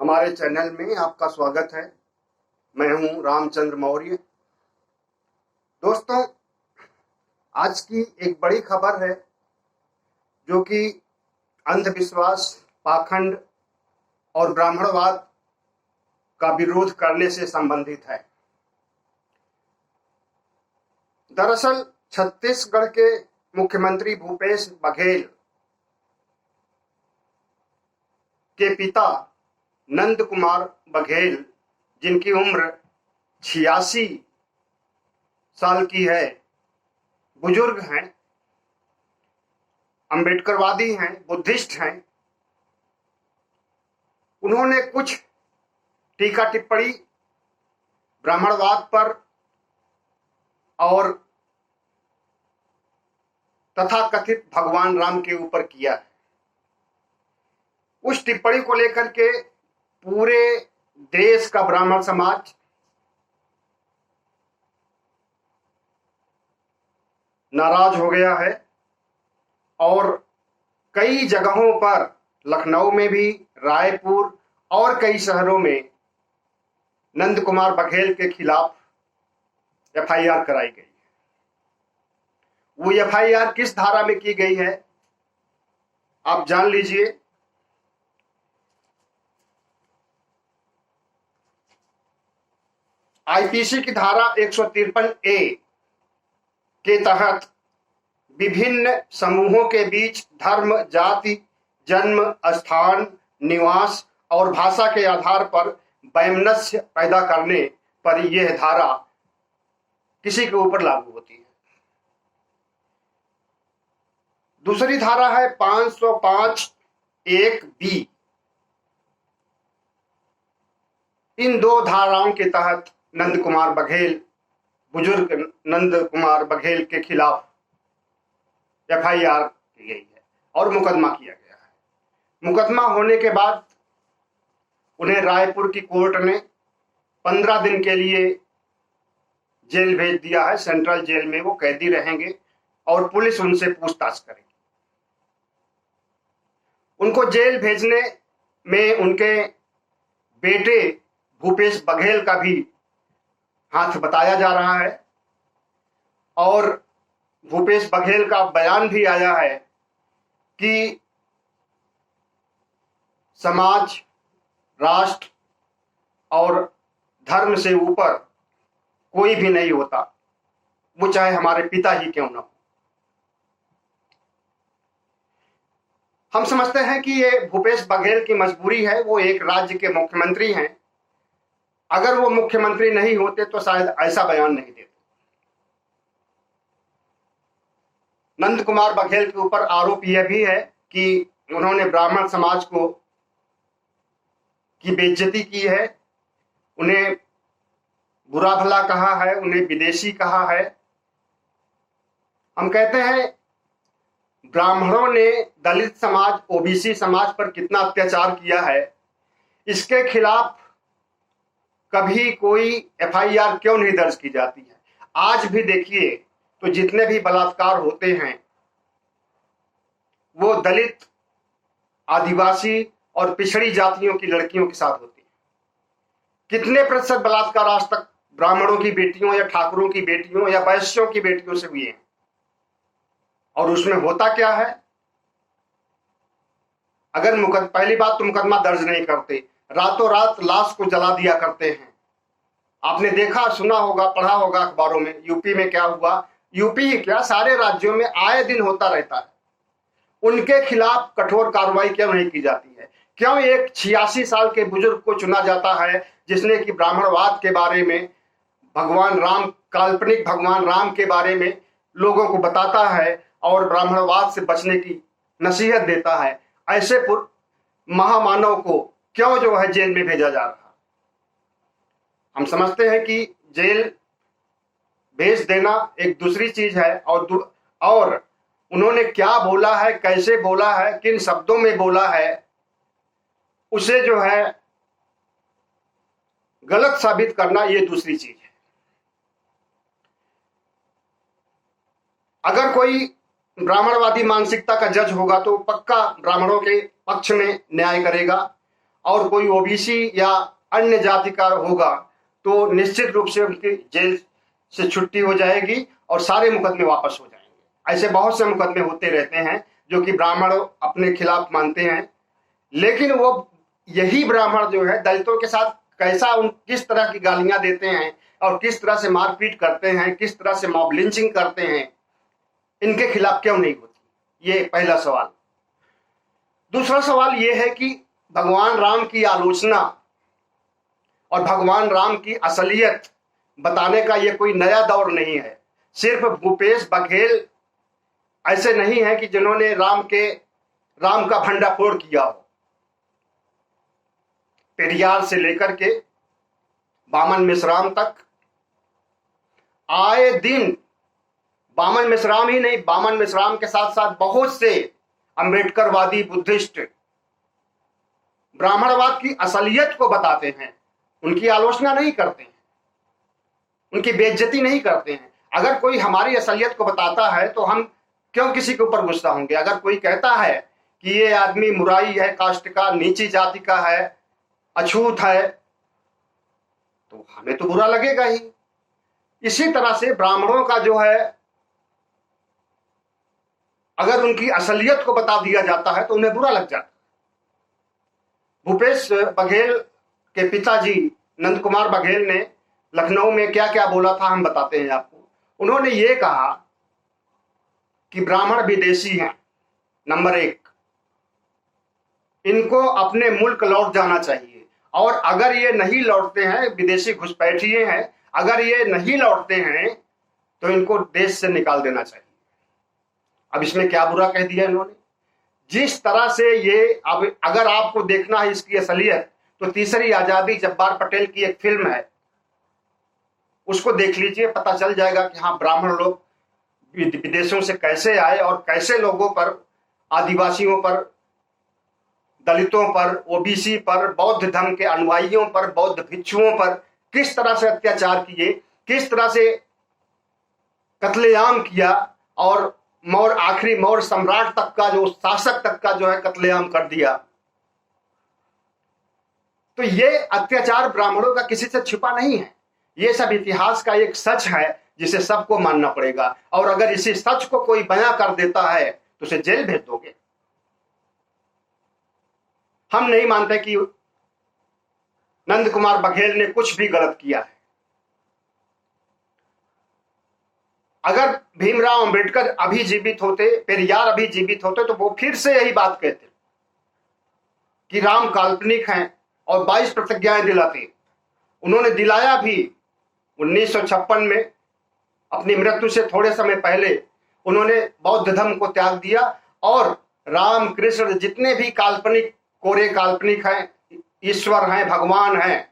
हमारे चैनल में आपका स्वागत है। मैं हूं रामचंद्र मौर्य। दोस्तों, आज की एक बड़ी खबर है जो कि अंधविश्वास, पाखंड और ब्राह्मणवाद का विरोध करने से संबंधित है। दरअसल छत्तीसगढ़ के मुख्यमंत्री भूपेश बघेल के पिता नंद कुमार बघेल, जिनकी उम्र 86 साल की है, बुजुर्ग हैं, अंबेडकरवादी हैं, बुद्धिस्ट हैं। उन्होंने कुछ टीका टिप्पणी ब्राह्मणवाद पर और तथाकथित भगवान राम के ऊपर किया है। उस टिप्पणी को लेकर के पूरे देश का ब्राह्मण समाज नाराज हो गया है और कई जगहों पर, लखनऊ में भी, रायपुर और कई शहरों में नंद कुमार बघेल के खिलाफ एफआईआर कराई गई है। वो एफआईआर किस धारा में की गई है आप जान लीजिए। आईपीसी की धारा 153A के तहत विभिन्न समूहों के बीच धर्म, जाति, जन्म स्थान, निवास और भाषा के आधार पर वैमनस्य पैदा करने पर यह धारा किसी के ऊपर लागू होती है। दूसरी धारा है 505(1)B। इन दो धाराओं के तहत नंद कुमार बघेल, बुजुर्ग नंद कुमार बघेल के खिलाफ एफआईआर की गई है और मुकदमा किया गया है। मुकदमा होने के बाद उन्हें रायपुर की कोर्ट ने 15 दिन के लिए जेल भेज दिया है। सेंट्रल जेल में वो कैदी रहेंगे और पुलिस उनसे पूछताछ करेगी। उनको जेल भेजने में उनके बेटे भूपेश बघेल का भी हाथ बताया जा रहा है और भूपेश बघेल का बयान भी आया है कि समाज, राष्ट्र और धर्म से ऊपर कोई भी नहीं होता, वो चाहे हमारे पिता ही क्यों ना हो। हम समझते हैं कि ये भूपेश बघेल की मजबूरी है। वो एक राज्य के मुख्यमंत्री हैं। अगर वो मुख्यमंत्री नहीं होते तो शायद ऐसा बयान नहीं देते। नंद कुमार बघेल के ऊपर आरोप यह भी है कि उन्होंने ब्राह्मण समाज की बेइज्जती की है, उन्हें बुरा भला कहा है, उन्हें विदेशी कहा है। हम कहते हैं ब्राह्मणों ने दलित समाज, ओबीसी समाज पर कितना अत्याचार किया है, इसके खिलाफ कभी कोई एफआईआर क्यों नहीं दर्ज की जाती है। आज भी देखिए तो जितने भी बलात्कार होते हैं वो दलित, आदिवासी और पिछड़ी जातियों की लड़कियों के साथ होती है। कितने प्रतिशत बलात्कार आज तक ब्राह्मणों की बेटियों या ठाकुरों की बेटियों या वैश्यों की बेटियों से हुए हैं? और उसमें होता क्या है? अगर पहली बात तो मुकदमा दर्ज नहीं करते, रातों रात लाश को जला दिया करते हैं। आपने देखा, सुना होगा, पढ़ा होगा अखबारों में, यूपी में क्या हुआ। यूपी ही क्या, सारे राज्यों में आए दिन होता रहता है। उनके खिलाफ कठोर कार्रवाई क्यों नहीं की जाती है? क्यों एक 86 साल के बुजुर्ग को चुना जाता है जिसने कि ब्राह्मणवाद के बारे में, भगवान राम, काल्पनिक भगवान राम के बारे में लोगों को बताता है और ब्राह्मणवाद से बचने की नसीहत देता है? ऐसे महामानव को क्यों जो है जेल में भेजा जा रहा? हम समझते हैं कि जेल भेज देना एक दूसरी चीज है और उन्होंने क्या बोला है, कैसे बोला है, किन शब्दों में बोला है, उसे जो है गलत साबित करना, ये दूसरी चीज है। अगर कोई ब्राह्मणवादी मानसिकता का जज होगा तो पक्का ब्राह्मणों के पक्ष में न्याय करेगा और कोई ओबीसी या अन्य जाति का होगा तो निश्चित रूप से उनकी जेल से छुट्टी हो जाएगी और सारे मुकदमे वापस हो जाएंगे। ऐसे बहुत से मुकदमे होते रहते हैं जो कि ब्राह्मण अपने खिलाफ मानते हैं, लेकिन वो यही ब्राह्मण जो है दलितों के साथ किस तरह की गालियां देते हैं और किस तरह से मारपीट करते हैं, किस तरह से मॉब लिंचिंग करते हैं, इनके खिलाफ क्यों नहीं होती? ये पहला सवाल। दूसरा सवाल ये है कि भगवान राम की आलोचना और भगवान राम की असलियत बताने का ये कोई नया दौर नहीं है। सिर्फ भूपेश बघेल ऐसे नहीं है कि जिन्होंने राम का भंडाफोड़ किया हो। पेरियार से लेकर के बामन मिश्राम तक आए दिन, बामन मिश्राम ही नहीं, बामन मिश्राम के साथ साथ बहुत से अंबेडकरवादी बुद्धिस्ट ब्राह्मणवाद की असलियत को बताते हैं, उनकी आलोचना नहीं करते हैं, उनकी बेइज्जती नहीं करते हैं। अगर कोई हमारी असलियत को बताता है तो हम क्यों किसी के ऊपर गुस्सा होंगे? अगर कोई कहता है कि ये आदमी मुराई है, कास्ट का, नीची जाति का है, अछूत है, तो हमें तो बुरा लगेगा ही। इसी तरह से ब्राह्मणों का जो है, अगर उनकी असलियत को बता दिया जाता है तो उन्हें बुरा लग जाता है। भूपेश बघेल के पिताजी नंद कुमार बघेल ने लखनऊ में क्या क्या बोला था हम बताते हैं आपको। उन्होंने ये कहा कि ब्राह्मण विदेशी हैं, नंबर 1, इनको अपने मुल्क लौट जाना चाहिए, और अगर ये नहीं लौटते हैं, विदेशी घुसपैठिए हैं, अगर ये नहीं लौटते हैं तो इनको देश से निकाल देना चाहिए। अब इसमें क्या बुरा कह दिया इन्होंने? जिस तरह से ये, अब अगर आपको देखना है इसकी असलियत तो तीसरी आजादी जब्बार पटेल की एक फिल्म है, उसको देख लीजिए, पता चल जाएगा कि हाँ, ब्राह्मण लोग विदेशों से कैसे आए और कैसे लोगों पर, आदिवासियों पर, दलितों पर, ओबीसी पर, बौद्ध धर्म के अनुयायियों पर, बौद्ध भिक्षुओं पर किस तरह से अत्याचार किए, किस तरह से कत्लेआम किया, और आखिरी मौर्य सम्राट तक का, जो शासक तक का जो है कत्लेआम कर दिया। तो ये अत्याचार ब्राह्मणों का किसी से छिपा नहीं है, ये सब इतिहास का एक सच है जिसे सबको मानना पड़ेगा। और अगर इसी सच को कोई बयां कर देता है तो उसे जेल भेज दोगे। हम नहीं मानते कि नंद कुमार बघेल ने कुछ भी गलत किया है। अगर भीमराव अंबेडकर अभी जीवित होते, पेरियार अभी जीवित होते, तो वो फिर से यही बात कहते कि राम काल्पनिक हैं और 22 प्रतिज्ञाएं दिलाते। उन्होंने दिलाया भी। 1956 में अपनी मृत्यु से थोड़े समय पहले उन्होंने बौद्ध धर्म को त्याग दिया और राम कृष्ण जितने भी काल्पनिक, कोरे काल्पनिक हैं, ईश्वर हैं, भगवान हैं,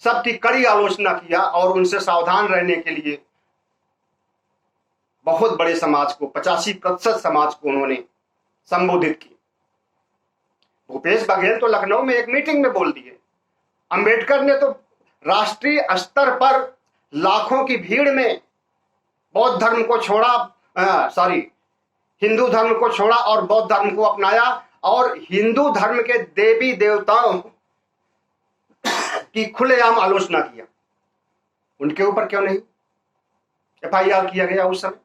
सबकी कड़ी आलोचना किया और उनसे सावधान रहने के लिए बहुत बड़े समाज को, 85% समाज को उन्होंने संबोधित किया। भूपेश बघेल तो लखनऊ में एक मीटिंग में बोल दिए। अंबेडकर ने तो राष्ट्रीय स्तर पर लाखों की भीड़ में बौद्ध धर्म को छोड़ा, हिंदू धर्म को छोड़ा और बौद्ध धर्म को अपनाया, और हिंदू धर्म के देवी देवताओं की खुलेआम आलोचना किया। उनके ऊपर क्यों नहीं FIR किया गया उस समय?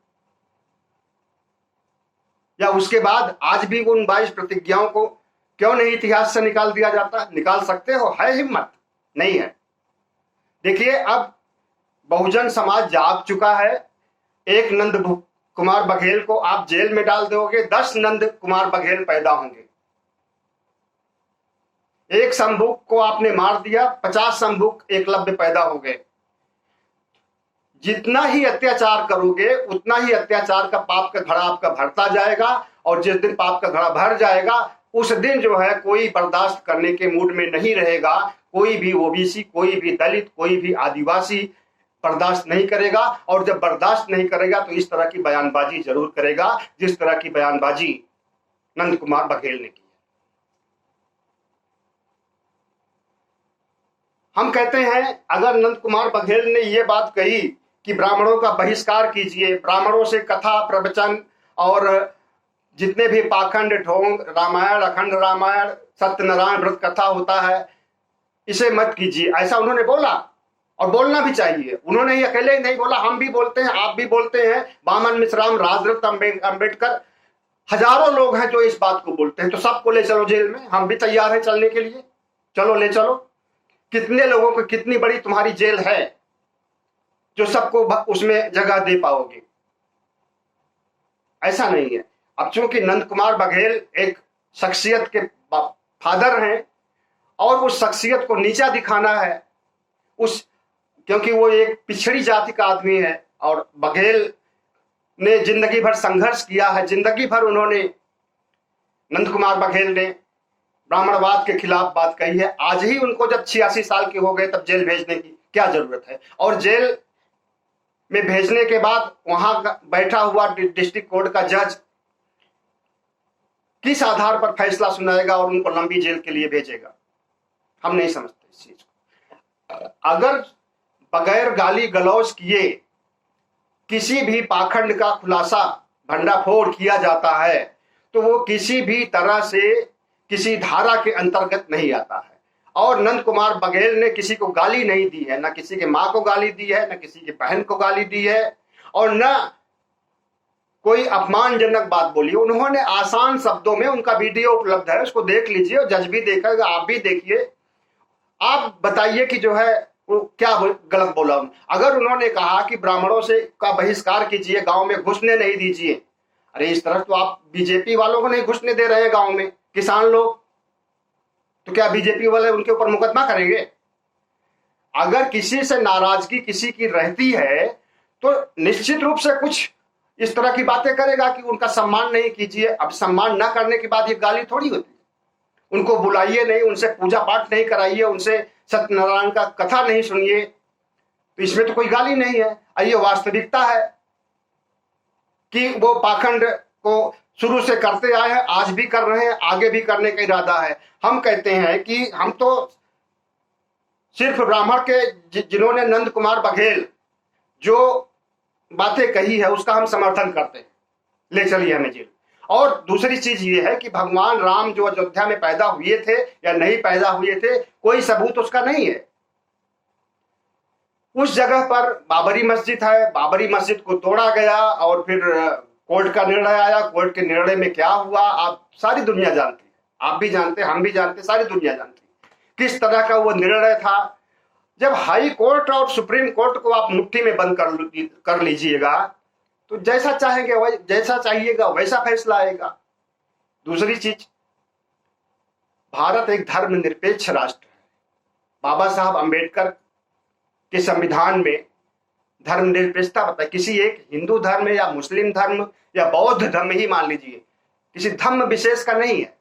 या उसके बाद आज भी उन 22 प्रतिज्ञाओं को क्यों नहीं इतिहास से निकाल दिया जाता? निकाल सकते हो, है हिम्मत? नहीं है। देखिए, अब बहुजन समाज जाग चुका है। एक नंद कुमार बघेल को आप जेल में डाल दोगे, 10 नंद कुमार बघेल पैदा होंगे। एक संभुक को आपने मार दिया, 50 संभुक एकलव्य पैदा हो गए। जितना ही अत्याचार करोगे उतना ही अत्याचार का पाप का घड़ा आपका भरता जाएगा, और जिस दिन पाप का घड़ा भर जाएगा उस दिन जो है कोई बर्दाश्त करने के मूड में नहीं रहेगा। कोई भी ओबीसी, कोई भी दलित, कोई भी आदिवासी बर्दाश्त नहीं करेगा, और जब बर्दाश्त नहीं करेगा तो इस तरह की बयानबाजी जरूर करेगा जिस तरह की बयानबाजी नंद कुमार बघेल ने की। हम कहते हैं अगर नंद कुमार बघेल ने यह बात कही कि ब्राह्मणों का बहिष्कार कीजिए, ब्राह्मणों से कथा प्रवचन और जितने भी पाखंड, ढोंग, रामायण, अखंड रामायण, सत्यनारायण व्रत कथा होता है, इसे मत कीजिए, ऐसा उन्होंने बोला। और बोलना भी चाहिए। उन्होंने ही अकेले नहीं बोला, हम भी बोलते हैं, आप भी बोलते हैं, वामन मिश्राम, राजरत्न अंबेडकर, हजारों लोग हैं जो इस बात को बोलते हैं। तो सबको ले चलो जेल में, हम भी तैयार हैं चलने के लिए, चलो ले चलो। कितने लोगों को, कितनी बड़ी तुम्हारी जेल है जो सबको उसमें जगह दे पाओगे? ऐसा नहीं है। अब चूंकि नंद कुमार बघेल एक शख्सियत के फादर हैं और उस शख्सियत को नीचा दिखाना है, क्योंकि वो एक पिछड़ी जाति का आदमी है और बघेल ने जिंदगी भर संघर्ष किया है, जिंदगी भर उन्होंने, नंद कुमार बघेल ने ब्राह्मणवाद के खिलाफ बात कही है। आज ही उनको जब 86 साल के हो गए तब जेल भेजने की क्या जरूरत है? और जेल में भेजने के बाद वहां बैठा हुआ डिस्ट्रिक्ट कोर्ट का जज किस आधार पर फैसला सुनाएगा और उनको लंबी जेल के लिए भेजेगा? हम नहीं समझते इस चीज को। अगर बगैर गाली गलौज किए किसी भी पाखंड का खुलासा, भंडाफोड़ किया जाता है तो वो किसी भी तरह से किसी धारा के अंतर्गत नहीं आता है। और नंद कुमार बघेल ने किसी को गाली नहीं दी है, ना किसी के मां को गाली दी है, ना किसी की बहन को गाली दी है, और ना कोई अपमानजनक बात बोली। उन्होंने आसान शब्दों में, उनका वीडियो उपलब्ध है, उसको देख लीजिए, और जज भी देखेगा, आप भी देखिए, आप बताइए कि जो है वो क्या गलत बोला। अगर उन्होंने कहा कि ब्राह्मणों से का बहिष्कार कीजिए, गांव में घुसने नहीं दीजिए, अरे इस तरह तो आप बीजेपी वालों को नहीं घुसने दे रहे हैं गांव में, किसान लोग, तो क्या बीजेपी वाले उनके ऊपर मुकदमा करेंगे? अगर किसी से नाराजगी किसी की रहती है तो निश्चित रूप से कुछ इस तरह की बातें करेगा कि उनका सम्मान नहीं कीजिए। अब सम्मान न करने के बाद ये गाली थोड़ी होती है। उनको बुलाइए नहीं, उनसे पूजा पाठ नहीं कराइए, उनसे सत्यनारायण का कथा नहीं सुनिए, तो इसमें तो कोई गाली नहीं है। ये वास्तविकता है कि वो पाखंड को शुरू से करते आए हैं, आज भी कर रहे हैं, आगे भी करने का इरादा है। हम कहते हैं कि हम तो सिर्फ ब्राह्मण के, जिन्होंने नंद कुमार बघेल जो बातें कही है उसका हम समर्थन करते हैं, ले चलिए हमें जेल। और दूसरी चीज ये है कि भगवान राम जो अयोध्या में पैदा हुए थे या नहीं पैदा हुए थे, कोई सबूत उसका नहीं है। उस जगह पर बाबरी मस्जिद है, बाबरी मस्जिद को तोड़ा गया और फिर कोर्ट का निर्णय आया। कोर्ट के निर्णय में क्या हुआ आप सारी दुनिया जानती है, आप भी जानते, हम भी जानते, सारी दुनिया जानती किस तरह का वो निर्णय था। जब हाई कोर्ट और सुप्रीम कोर्ट को आप मुट्ठी में बंद कर लीजिएगा तो जैसा चाहेंगे, जैसा चाहिएगा वैसा फैसला आएगा। दूसरी चीज, भारत एक धर्मनिरपेक्ष राष्ट्र है। बाबा साहब अंबेडकर के संविधान में धर्मनिरपेक्षता बताई। किसी एक हिंदू धर्म या मुस्लिम धर्म या बौद्ध धर्म ही मान लीजिए, किसी धर्म विशेष का नहीं है।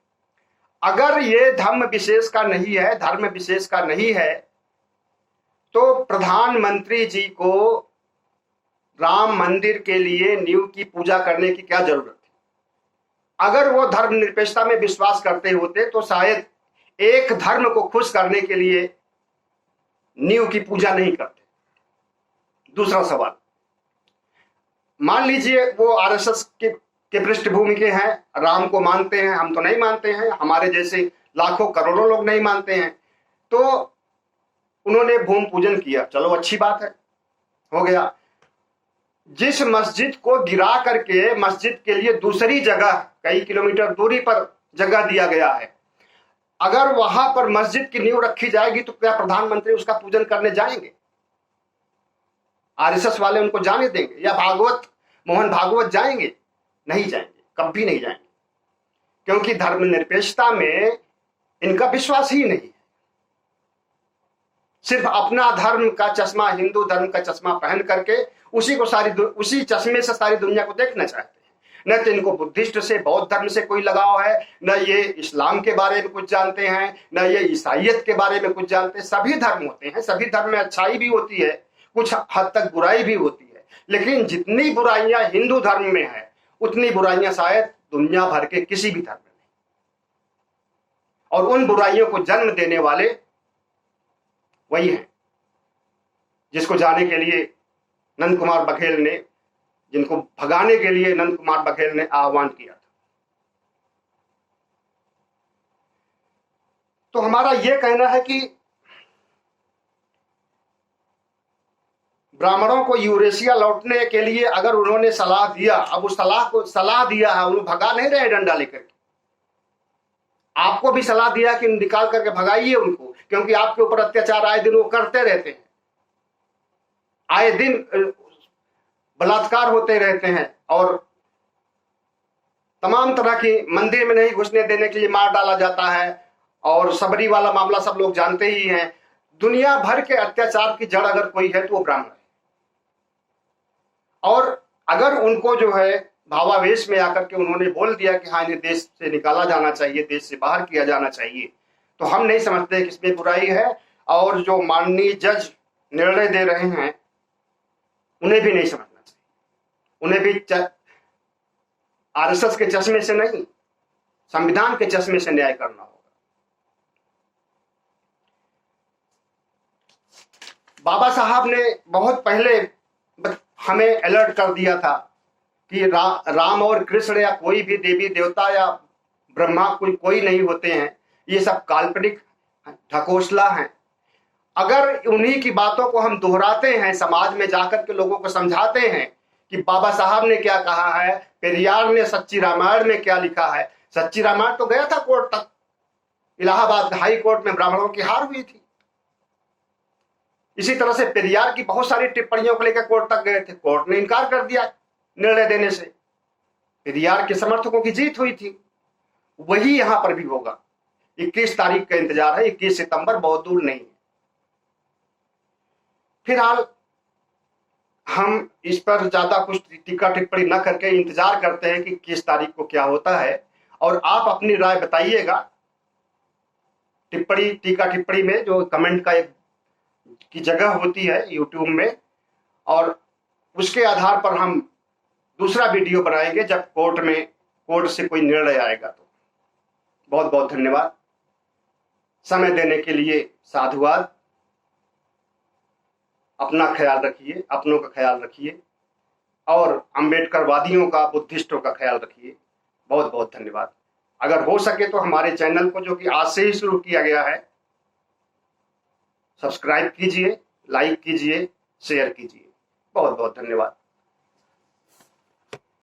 अगर ये धर्म विशेष का नहीं है, धर्म विशेष का नहीं है, तो प्रधानमंत्री जी को राम मंदिर के लिए नींव की पूजा करने की क्या जरूरत थी? अगर वो धर्मनिरपेक्षता में विश्वास करते होते तो शायद एक धर्म को खुश करने के लिए नींव की पूजा नहीं करते। दूसरा सवाल, मान लीजिए वो आरएसएस के पृष्ठभूमि के हैं, राम को मानते हैं, हम तो नहीं मानते हैं, हमारे जैसे लाखों करोड़ों लोग नहीं मानते हैं, तो उन्होंने भूमि पूजन किया, चलो अच्छी बात है, हो गया। जिस मस्जिद को गिरा करके मस्जिद के लिए दूसरी जगह कई किलोमीटर दूरी पर जगह दिया गया है, अगर वहां पर मस्जिद की नींव रखी जाएगी तो क्या प्रधानमंत्री उसका पूजन करने जाएंगे? आरएसएस वाले उनको जाने देंगे? या मोहन भागवत जाएंगे? नहीं जाएंगे, कभी नहीं जाएंगे, क्योंकि धर्मनिरपेक्षता में इनका विश्वास ही नहीं है। सिर्फ अपना धर्म का चश्मा, हिंदू धर्म का चश्मा पहन करके उसी चश्मे से सारी दुनिया को देखना चाहते हैं। न तो इनको बुद्धिस्ट से, बौद्ध धर्म से कोई लगाव है, न ये इस्लाम के बारे में कुछ जानते हैं, न ये ईसाइयत के बारे में कुछ जानते हैं। सभी धर्म होते हैं, सभी धर्म में अच्छाई भी होती है, कुछ हद तक बुराई भी होती है, लेकिन जितनी बुराइयां हिंदू धर्म में है उतनी बुराइयां शायद दुनिया भर के किसी भी धर्म में नहीं। और उन बुराइयों को जन्म देने वाले वही हैं जिसको जाने के लिए नंद कुमार बघेल ने, जिनको भगाने के लिए नंद कुमार बघेल ने आह्वान किया था। तो हमारा ये कहना है कि ब्राह्मणों को यूरेशिया लौटने के लिए अगर उन्होंने सलाह दिया, अब उस सलाह दिया है, उन्होंने भगा नहीं रहे डंडा लेकर के, आपको भी सलाह दिया कि निकाल करके भगाइए उनको, क्योंकि आपके ऊपर अत्याचार आए दिन वो करते रहते हैं, आए दिन बलात्कार होते रहते हैं, और तमाम तरह की मंदिर में नहीं घुसने देने के लिए मार डाला जाता है, और सबरी वाला मामला सब लोग जानते ही हैं। दुनिया भर के अत्याचार की जड़ अगर कोई है तो वो ब्राह्मण है। और अगर उनको जो है भावावेश में आकर के उन्होंने बोल दिया कि हाँ इन्हें देश से निकाला जाना चाहिए, देश से बाहर किया जाना चाहिए, तो हम नहीं समझते कि इसमें बुराई है। और जो माननीय जज निर्णय दे रहे हैं उन्हें भी नहीं समझना चाहिए, उन्हें भी आरएसएस के चश्मे से नहीं, संविधान के चश्मे से न्याय करना होगा। बाबा साहब ने बहुत पहले हमें अलर्ट कर दिया था कि राम और कृष्ण या कोई भी देवी देवता या ब्रह्मा कोई नहीं होते हैं, ये सब काल्पनिक ढकोसला हैं। अगर उन्हीं की बातों को हम दोहराते हैं, समाज में जाकर के लोगों को समझाते हैं कि बाबा साहब ने क्या कहा है, पेरियार ने सच्ची रामायण में क्या लिखा है। सच्ची रामायण तो गया था कोर्ट तक, इलाहाबाद हाई कोर्ट में ब्राह्मणों की हार हुई थी। इसी तरह से पेरियार की बहुत सारी टिप्पणियों को लेकर कोर्ट तक गए थे, कोर्ट ने इनकार कर दिया निर्णय देने से, पेरियार के समर्थकों की जीत हुई थी। वही यहां पर भी होगा। 21 तारीख का इंतजार है, 21 सितंबर बहुत दूर नहीं है। फिलहाल हम इस पर ज्यादा कुछ टीका टिप्पणी न करके इंतजार करते हैं कि 21 तारीख को क्या होता है, और आप अपनी राय बताइएगा टीका टिप्पणी में, जो कमेंट का एक की जगह होती है यूट्यूब में, और उसके आधार पर हम दूसरा वीडियो बनाएंगे जब कोर्ट से कोई निर्णय आएगा। तो बहुत बहुत धन्यवाद, समय देने के लिए साधुवाद। अपना ख्याल रखिए, अपनों का ख्याल रखिए, और अम्बेडकरवादियों का, बुद्धिस्टों का ख्याल रखिए। बहुत बहुत धन्यवाद। अगर हो सके तो हमारे चैनल को, जो कि आज से ही शुरू किया गया है, सब्सक्राइब कीजिए, लाइक कीजिए, शेयर कीजिए। बहुत बहुत धन्यवाद।